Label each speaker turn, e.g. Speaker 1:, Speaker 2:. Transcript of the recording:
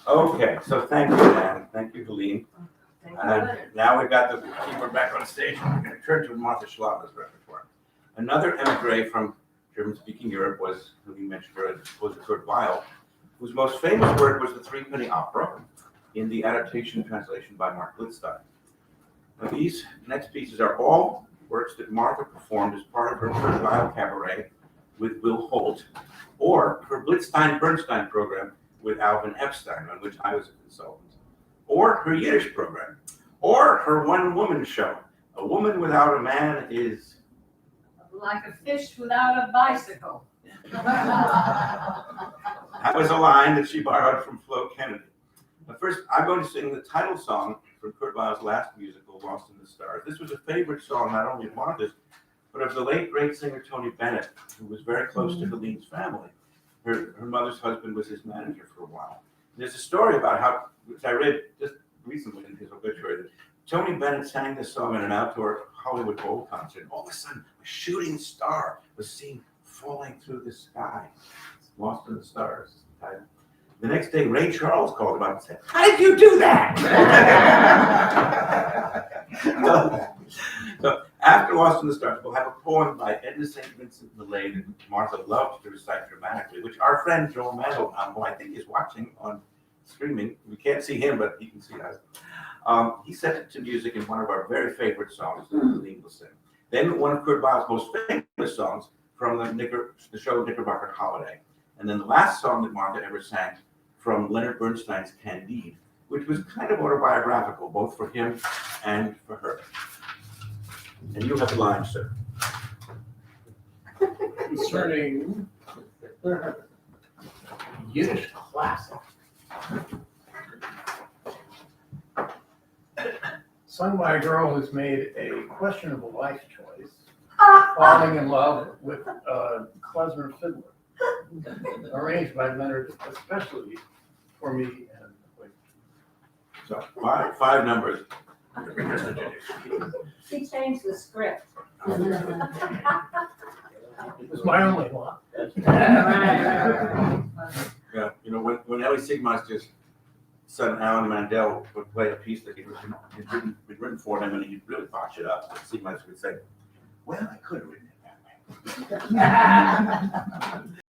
Speaker 1: Okay, so thank you, Dan. Thank you, Helene.
Speaker 2: Thank you,
Speaker 1: And
Speaker 2: Leonard.
Speaker 1: now we've got the keyboard back on stage. We're going to turn to Martha Schlamme's repertoire. Another emigre from German-speaking Europe was, who we mentioned earlier, was Kurt Weill, whose most famous work was the Three-Penny Opera in the adaptation translation by Mark Littstein. Now, these next pieces are all works that Martha performed as part of her Kurt Weill cabaret with Will Holt, or her Blitzstein-Bernstein program with Alvin Epstein, on which I was a consultant, or her Yiddish program, or her one-woman show, A Woman Without a Man Is...
Speaker 2: Like a fish without a bicycle.
Speaker 1: That was a line that she borrowed from Flo Kennedy. But first, I'm going to sing the title song from Kurt Weill's last musical, Lost in the Stars. This was a favorite song not only of Martha's, but of the late great singer Tony Bennett, who was very close to Helene's family. Her mother's husband was his manager for a while. There's a story about how, which I read just recently in his obituary, that Tony Bennett sang this song at an outdoor Hollywood Bowl concert. All of a sudden, a shooting star was seen falling through the sky. Lost in the Stars. The next day, Ray Charles called him up and said, "How did you do that?" So after Lost in the Stars, we'll have a poem by Edna St. Vincent Millay that Martha loved to recite dramatically, which our friend Joel Mandelbaum, who I think is watching on streaming, we can't see him, but he can see us. He set it to music in one of our very favorite songs that Helene will sing. Then one of Kurt Weill's most famous songs from the show Knickerbocker Holiday. And then the last song that Martha ever sang from Leonard Bernstein's Candide, which was kind of autobiographical, both for him and for her. And you have the line, sir.
Speaker 3: Concerning Yiddish classic. Sung by a girl who's made a questionable life choice, falling in love with a klezmer fiddler. Arranged by Leonard especially for me and Wade.
Speaker 1: So five numbers.
Speaker 2: She changed the script.
Speaker 3: It was my only one.
Speaker 1: Yeah, you know, when Ellie Sigmaster's son Alan Mandel would play a piece that he'd written for him, and he'd really botch it up, Sigmaster would say, "Well, I could have written it that way."